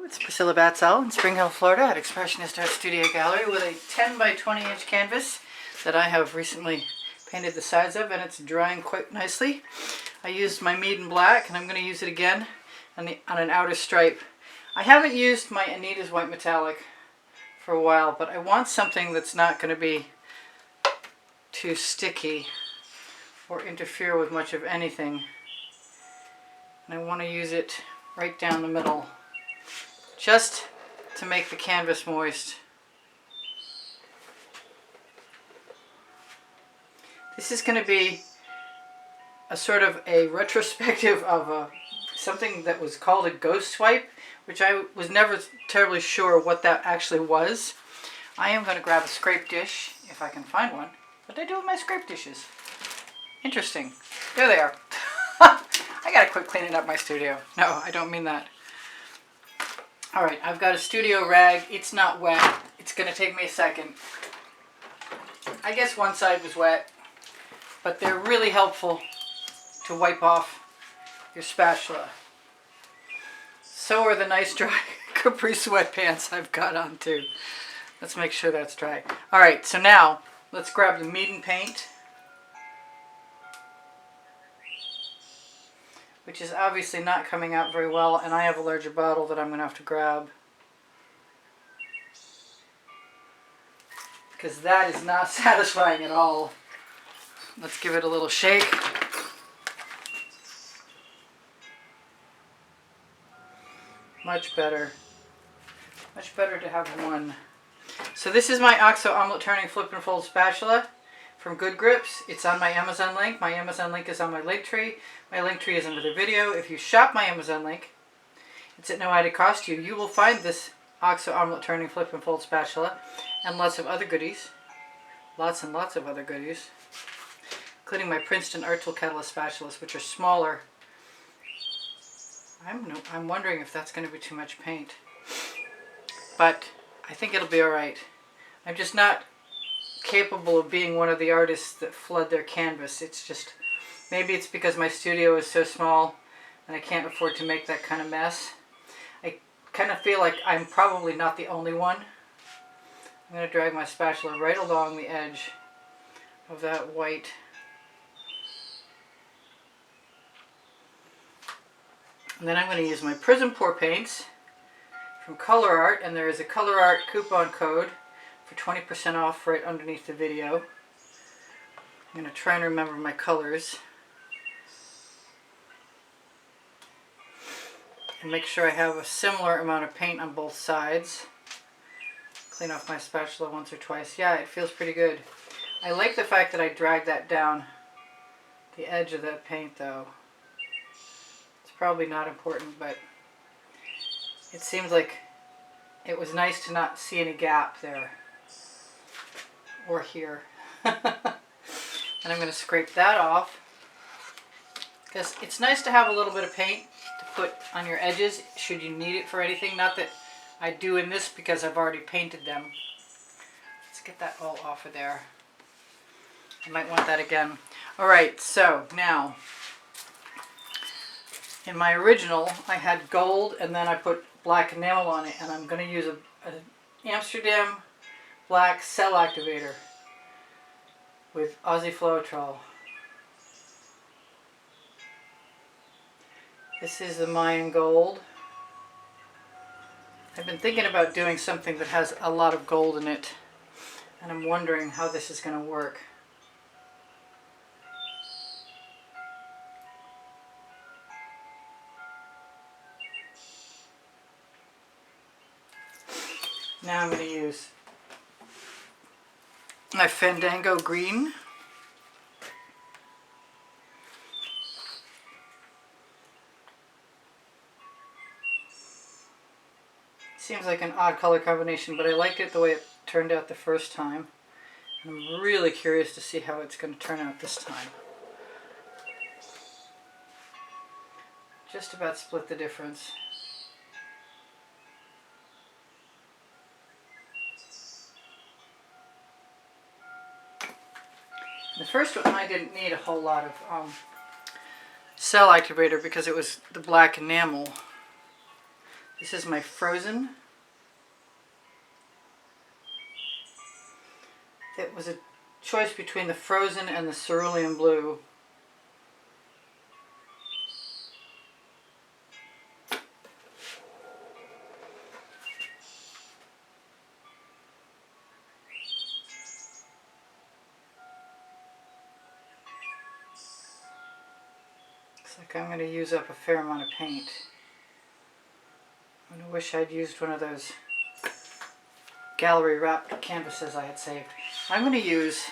It's Priscilla Batzell in Spring Hill, Florida at Expressionist Art Studio Gallery with a 10 by 20 inch canvas that I have recently painted the sides of, and it's drying quite nicely. I used my Mead in Black, and I'm going to use it again on an outer stripe. I haven't used my Anita's White Metallic for a while, but I want something that's not going to be too sticky or interfere with much of anything. And I want to use it right down the middle, just to make the canvas moist. This is going to be a sort of a retrospective of something that was called a ghost swipe, which I was never terribly sure what that actually was. I am going to grab a scrape dish, if I can find one. What did I do with my scrape dishes? Interesting. There they are. I gotta quit cleaning up my studio. No, I don't mean that. Alright, I've got a studio rag. It's not wet. It's going to take me a second. I guess one side was wet, but they're really helpful to wipe off your spatula. So are the nice dry capri sweatpants I've got on too. Let's make sure that's dry. Alright, so now let's grab the Mead and paint, which is obviously not coming out very well, and I have a larger bottle that I'm going to have to grab, because that is not satisfying at all. Let's give it a little shake. Much better. Much better to have one. So this is my OXO omelet turning flip and fold spatula from Good Grips. It's on my Amazon link. My Amazon link is on my link tree. My link tree is under the video. If you shop my Amazon link, it's at no added cost to you. You will find this OXO omelet turning flip and fold spatula and lots of other goodies. Lots and lots of other goodies, including my Princeton Art Tool Catalyst spatulas, which are smaller. I'm wondering if that's going to be too much paint, but I think it'll be alright. I'm just not capable of being one of the artists that flood their canvas. It's just, maybe it's because my studio is so small and I can't afford to make that kind of mess. I kind of feel like I'm probably not the only one. I'm going to drag my spatula right along the edge of that white. And then I'm going to use my Prizm Pour paints from Colour Arte, and there is a Colour Arte coupon code for 20% off right underneath the video. I'm going to try and remember my colors and make sure I have a similar amount of paint on both sides. Clean off my spatula once or twice. Yeah, it feels pretty good. I like the fact that I dragged that down the edge of that paint though. It's probably not important, but it seems like it was nice to not see any gap there or here. And I'm going to scrape that off, because it's nice to have a little bit of paint to put on your edges should you need it for anything. Not that I do in this because I've already painted them. Let's get that all off of there. I might want that again. Alright, so now in my original I had gold and then I put black enamel on it, and I'm going to use an Amsterdam black cell activator with Aussie Floetrol. This is the Mayan gold. I've been thinking about doing something that has a lot of gold in it, and I'm wondering how this is going to work. Now I'm going to use my Fandango green. Seems like an odd color combination, but I liked it the way it turned out the first time. I'm really curious to see how it's going to turn out this time. Just about split the difference. The first one I didn't need a whole lot of cell activator because it was the black enamel. This is my frozen. It was a choice between the frozen and the cerulean blue. Looks like I'm going to use up a fair amount of paint. I wish I'd used one of those gallery wrapped canvases I had saved. I'm going to use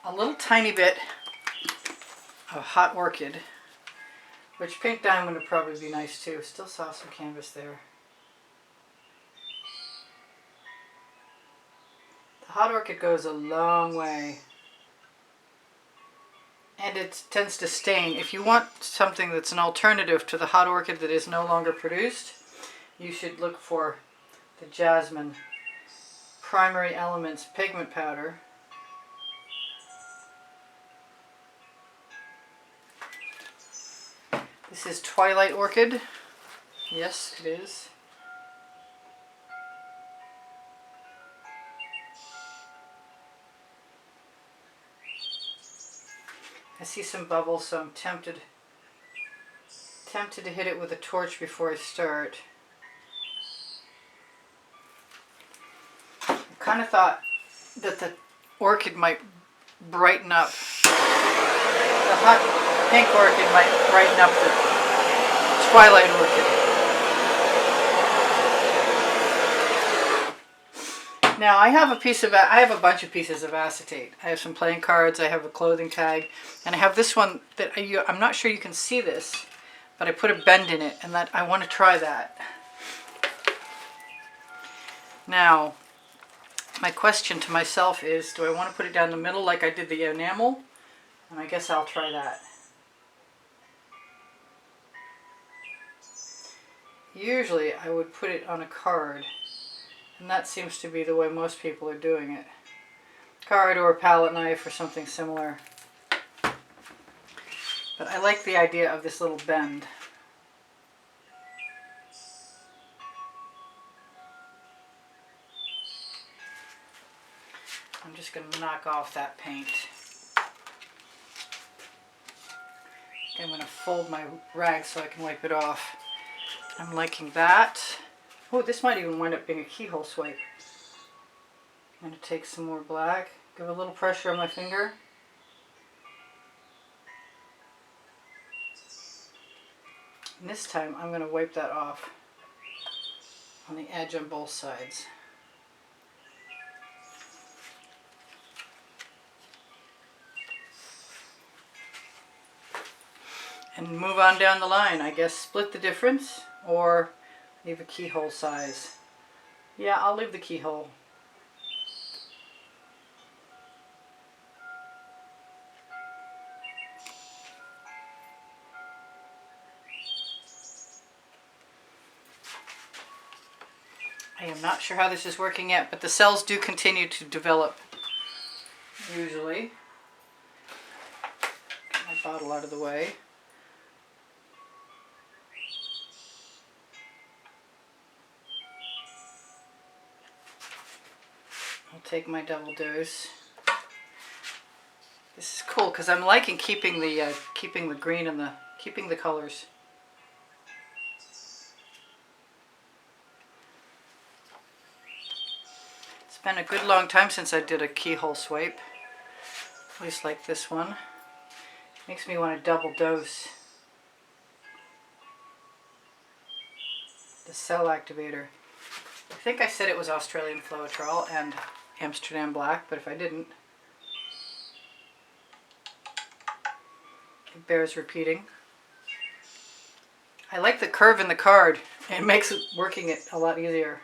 a little tiny bit of Hot Orchid, which Pink Diamond would probably be nice too. Still saw some canvas there. The Hot Orchid goes a long way, and it tends to stain. If you want something that's an alternative to the Hot Orchid that is no longer produced, you should look for the Jasmine Primary Elements Pigment Powder. This is Twilight Orchid. Yes, it is. I see some bubbles, so I'm tempted to hit it with a torch before I start. I kind of thought that the orchid might brighten up. The hot pink orchid might brighten up the Twilight Orchid. Now I have a bunch of pieces of acetate. I have some playing cards, I have a clothing tag, and I have this one that I'm not sure you can see this, but I put a bend in it, and that I want to try that. Now, my question to myself is, do I want to put it down the middle like I did the enamel? And I guess I'll try that. Usually I would put it on a card, and that seems to be the way most people are doing it. Card or a palette knife or something similar. But I like the idea of this little bend. I'm just going to knock off that paint. I'm going to fold my rag so I can wipe it off. I'm liking that. Oh, this might even wind up being a keyhole swipe. I'm going to take some more black, give a little pressure on my finger. And this time I'm going to wipe that off on the edge on both sides. And move on down the line. I guess split the difference or leave a keyhole size. Yeah, I'll leave the keyhole. I am not sure how this is working yet, but the cells do continue to develop, usually. Get my bottle out of the way. I'll take my double dose. This is cool because I'm liking keeping the green and keeping the colors. It's been a good long time since I did a keyhole swipe, at least like this one. Makes me want to double dose the cell activator. I think I said it was Australian Floetrol and Amsterdam Black, but if I didn't, it bears repeating. I like the curve in the card. It makes working it a lot easier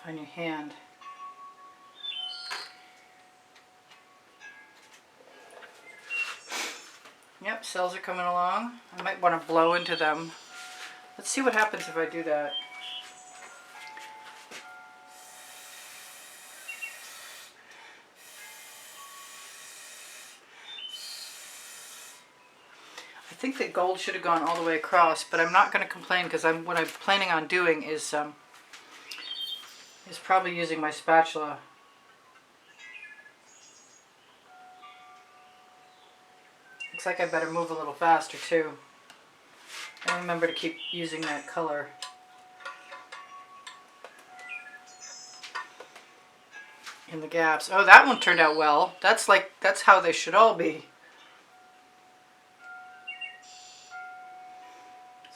on your hand. Yep, cells are coming along. I might want to blow into them. Let's see what happens if I do that. I think that gold should have gone all the way across, but I'm not going to complain because what I'm planning on doing is probably using my spatula. Looks like I better move a little faster too. And remember to keep using that color. In the gaps. Oh, that one turned out well. That's how they should all be.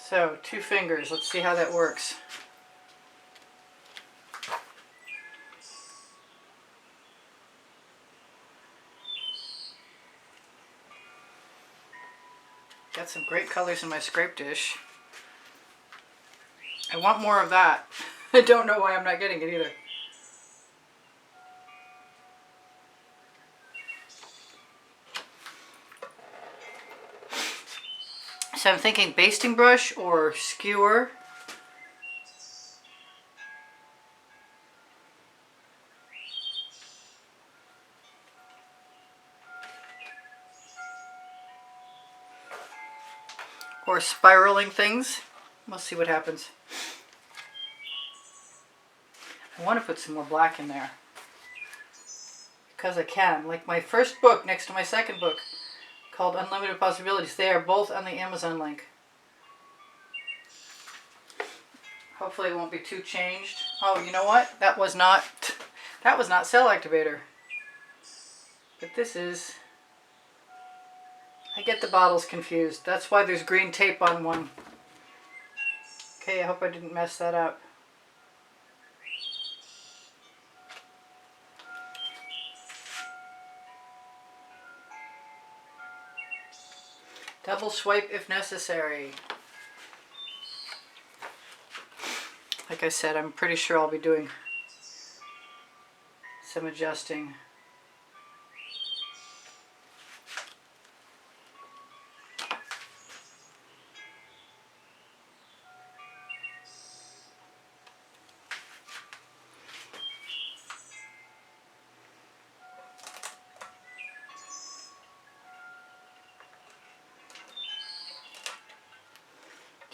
So, 2 fingers. Let's see how that works. Got some great colors in my scrape dish. I want more of that. I don't know why I'm not getting it either. So I'm thinking basting brush or skewer. Or spiraling things. We'll see what happens. I want to put some more black in there. Because I can. Like my first book next to my second book called Unlimited Possibilities. They are both on the Amazon link. Hopefully it won't be too changed. Oh, you know what? That was not cell activator. But this is... I get the bottles confused. That's why there's green tape on one. Okay, I hope I didn't mess that up. Double swipe if necessary. Like I said, I'm pretty sure I'll be doing some adjusting.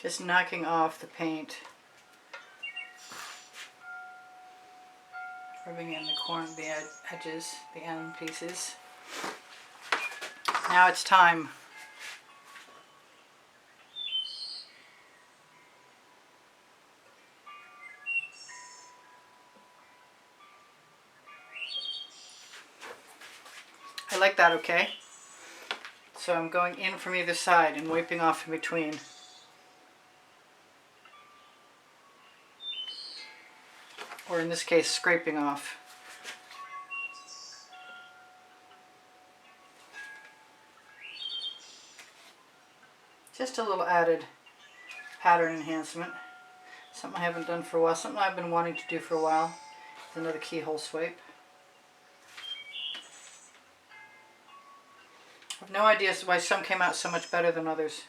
Just knocking off the paint. Rubbing in the edges, the end pieces. Now it's time. I like that, okay? So I'm going in from either side and wiping off in between. Or in this case, scraping off. Just a little added pattern enhancement. Something I haven't done for a while. Something I've been wanting to do for a while. It's another keyhole swipe. I have no idea why some came out so much better than others.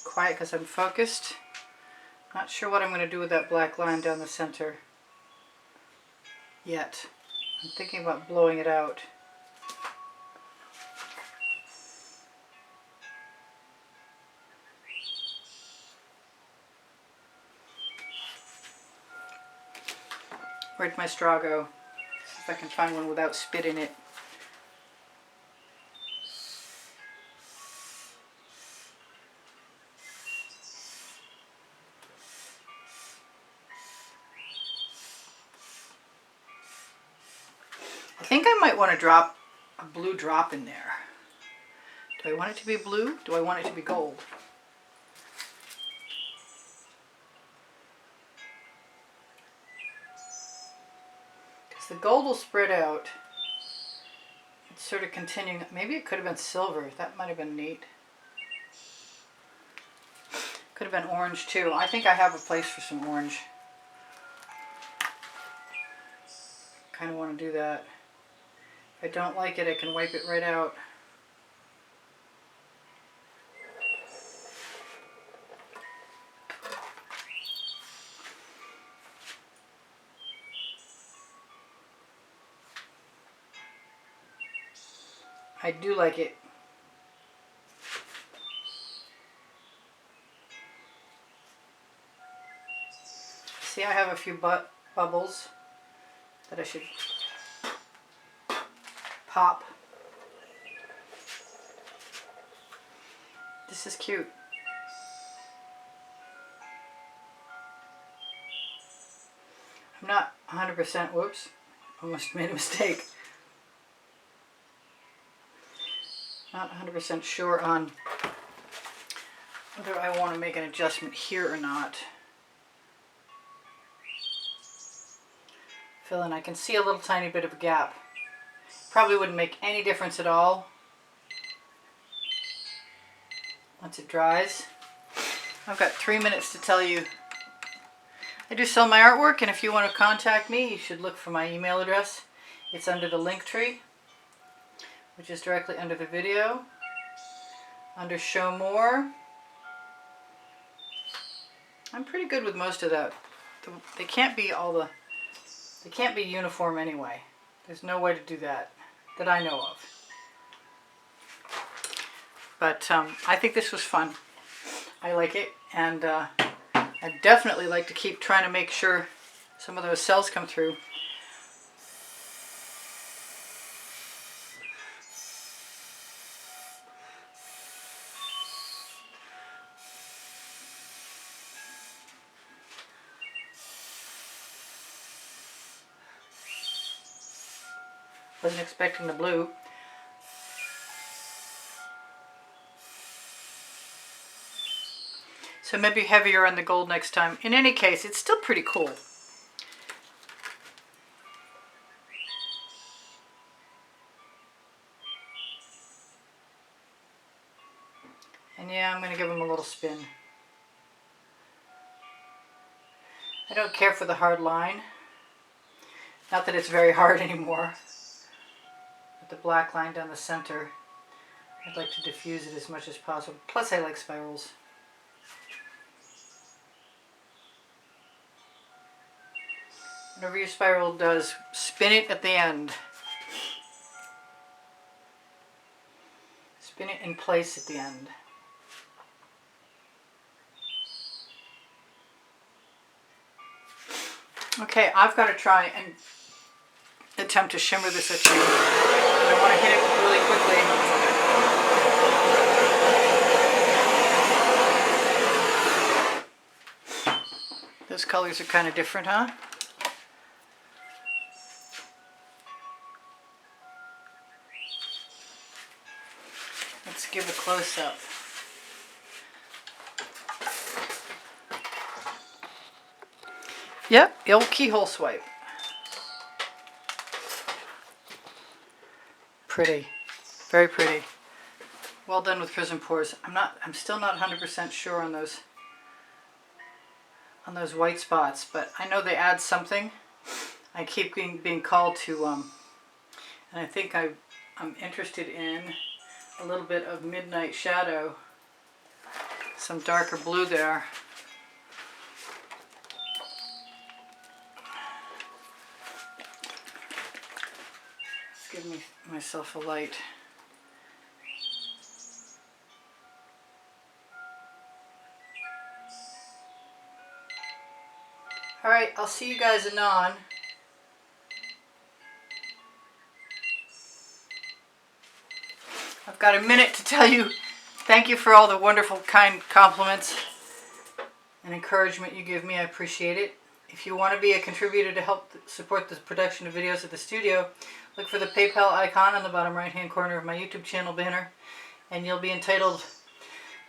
Quiet because I'm focused. Not sure what I'm going to do with that black line down the center yet. I'm thinking about blowing it out. Where'd my straw go? See if I can find one without spit in it. I think I might want to drop a blue drop in there. Do I want it to be blue? Do I want it to be gold? Because the gold will spread out. It's sort of continuing. Maybe it could have been silver. That might have been neat. Could have been orange too. I think I have a place for some orange. Kind of want to do that. If I don't like it, I can wipe it right out. I do like it. See, I have a few bubbles that I should pop. This is cute. I'm not 100%, whoops, almost made a mistake. Not 100% sure on whether I want to make an adjustment here or not. Fill in, I can see a little tiny bit of a gap. Probably wouldn't make any difference at all once it dries. I've got 3 minutes to tell you. I do sell my artwork, and if you want to contact me, you should look for my email address. It's under the link tree, which is directly under the video. Under Show More. I'm pretty good with most of that. They can't be uniform anyway. There's no way to do that I know of. But I think this was fun. I like it, and I definitely like to keep trying to make sure some of those cells come through. Wasn't expecting the blue. So maybe heavier on the gold next time. In any case, it's still pretty cool. And yeah, I'm going to give them a little spin. I don't care for the hard line. Not that it's very hard anymore. But the black line down the center, I'd like to diffuse it as much as possible. Plus I like spirals. Whenever your spiral does, spin it at the end. Spin it in place at the end. Okay, I've got to try and attempt to shimmer this at you. I want to hit it really quickly. Those colors are kind of different, huh? Let's give a close-up. Yep, the old keyhole swipe. Pretty, very pretty. Well done with Prizm Pours. I'm still not 100% sure on those white spots, but I know they add something. I keep being called to, and I think I'm interested in a little bit of midnight shadow, some darker blue there. Let's give myself a light. All right, I'll see you guys anon. I've got a minute to tell you thank you for all the wonderful, kind compliments and encouragement you give me. I appreciate it. If you want to be a contributor to help support the production of videos at the studio, look for the PayPal icon on the bottom right-hand corner of my YouTube channel banner, and you'll be entitled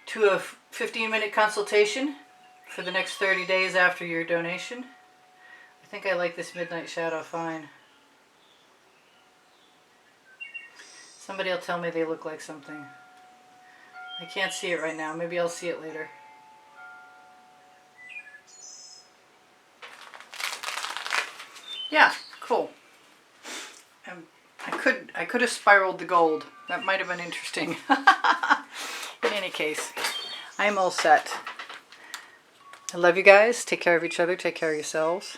to a 15-minute consultation for the next 30 days after your donation. I think I like this midnight shadow fine. Somebody will tell me they look like something. I can't see it right now. Maybe I'll see it later. Yeah, cool. I could have spiraled the gold. That might have been interesting. In any case, I'm all set. I love you guys. Take care of each other. Take care of yourselves.